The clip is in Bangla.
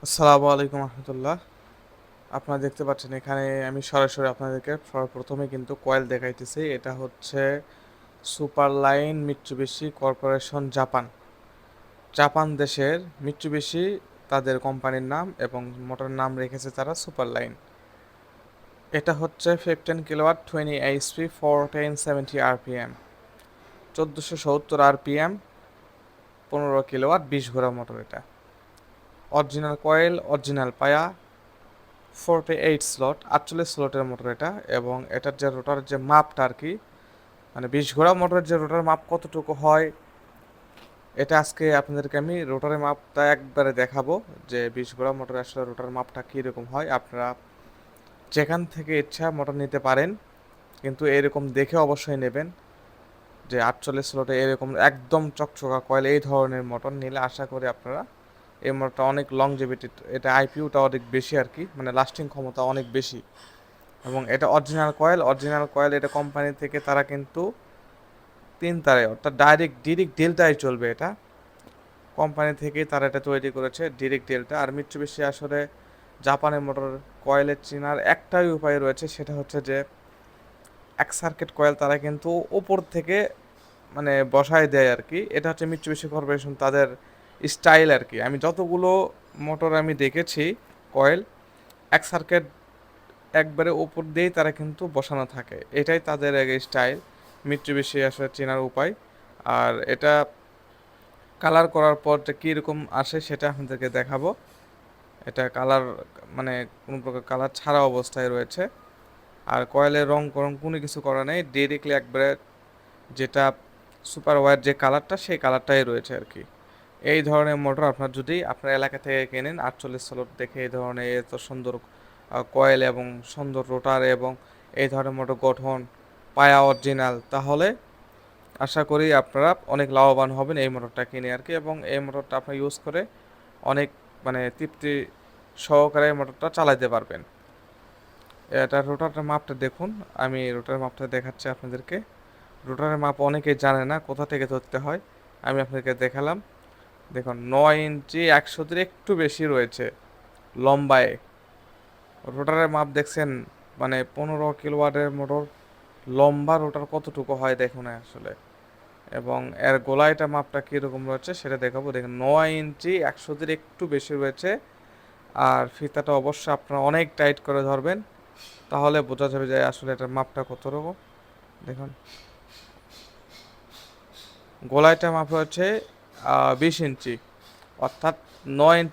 আসসালামু আলাইকুম রহমতুল্লাহ। আপনারা দেখতে পাচ্ছেন এখানে আমি সরাসরি আপনাদেরকে সর্বপ্রথমে কিন্তু কয়েল দেখাইতেছি। এটা হচ্ছে super line Mitsubishi corporation Japan. Japan দেশের মিৎসুবিশি তাদের কোম্পানির নাম এবং মোটরের নাম রেখেছে তারা সুপার লাইন। এটা হচ্ছে 15 kilowatt 20 HP 1470 RPM 1470 RPM 15 kilowatt 20 ঘোড়া মোটর এটা। অরিজিনাল কয়েল, অরিজিনাল পায়া, 48 স্লট 48 স্লটের মোটর এটা। এবং এটার যে রোটার যে মাপটা আর কি, মানে 20 ঘোড়া মোটরের যে রোটার মাপ কতটুকু হয়, এটা আজকে আপনাদেরকে আমি রোটারের মাপটা একবারে দেখাবো যে 20 ঘোড়া মোটর আসলে রোটার মাপটা কীরকম হয়। আপনারা যেখান থেকে ইচ্ছা মোটর নিতে পারেন, কিন্তু এরকম দেখে অবশ্যই নেবেন যে 48 স্লটে এরকম একদম চকচকা কয়েল এই ধরনের মোটর নিলে আশা করি আপনারা এই মোটরটা অনেক লংজিভিটি, এটা আইপিউটা অনেক বেশি আর কি, মানে লাস্টিং ক্ষমতা অনেক বেশি। এবং এটা অরিজিনাল কয়েল এটা কোম্পানি থেকে তারা কিন্তু 3 তারে অর্থাৎ ডিরেক্ট ডেল্টায় চলবে এটা। কোম্পানি থেকেই তারা এটা তৈরি করেছে ডিরেক্ট ডেল্টা। আর মিৎসুবিশি আসলে জাপানের মোটর কয়েলের চেনার একটাই উপায় রয়েছে, সেটা হচ্ছে যে এক সার্কিট কয়েল তারা কিন্তু ওপর থেকে মানে বসায় দেয় আর কি। এটা হচ্ছে মিৎসুবিশি কর্পোরেশন তাদের স্টাইল আর কি। আমি যতগুলো মোটর আমি দেখেছি কয়েল, এক সার্কিট একবারে উপর দিয়েই তারা কিন্তু বসানো থাকে, এটাই তাদের এক স্টাইল। মিৎসুবিশি আসলে চেনার উপায়। আর এটা কালার করার পর যে কীরকম আসে সেটা আপনাদেরকে দেখাবো। এটা কালার মানে কোনো প্রকার কালার ছাড়া অবস্থায় রয়েছে। আর কয়েলের রং কোনো কিছু করা নেই, ডিরেক্টলি একবারে যেটা সুপার ওয়ার যে কালারটা সেই কালারটাই রয়েছে আর কি। এই ধরনের মোটর আপনার যদি আপনার এলাকা থেকে কেনেন 48 স্লট দেখে এই ধরনের এত সুন্দর কয়েল এবং সুন্দর রোটার এবং এই ধরনের মোটর গঠন পায়া অরিজিনাল, তাহলে আশা করি আপনারা অনেক লাভবান হবেন এই মোটরটা কিনে আর কি। এবং এই মোটরটা আপনি ইউজ করে অনেক মানে তৃপ্তি সহকারে এই মোটরটা চালাতে পারবেন। এটা রোটারের মাপটা দেখুন, আমি রোটারের মাপটা দেখাচ্ছি আপনাদেরকে। রোটারের মাপ অনেকেই জানে না কোথা থেকে ধরতে হয়, আমি আপনাদেরকে দেখালাম। দেখুন 9 ইঞ্চি 100 একটু বেশি রয়েছে লম্বায়। রোটারের মাপ দেখছেন, মানে 15 কিলোওয়াটের মোটর লম্বা রোটার কতটুকু হয় দেখুন আসলে। এবং এর গোলাইটা মাপটা কীরকম রয়েছে সেটা দেখাবো। দেখুন 9 ইঞ্চি 100 একটু বেশি রয়েছে। আর ফিতাটা অবশ্যই আপনারা অনেক টাইট করে ধরবেন, তাহলে বোঝা যাবে যে আসলে এটার মাপটা কত রকম। দেখুন গোলাইটা মাপ হচ্ছে 20 ইঞ্চি, অর্থাৎ 9 ইঞ্চি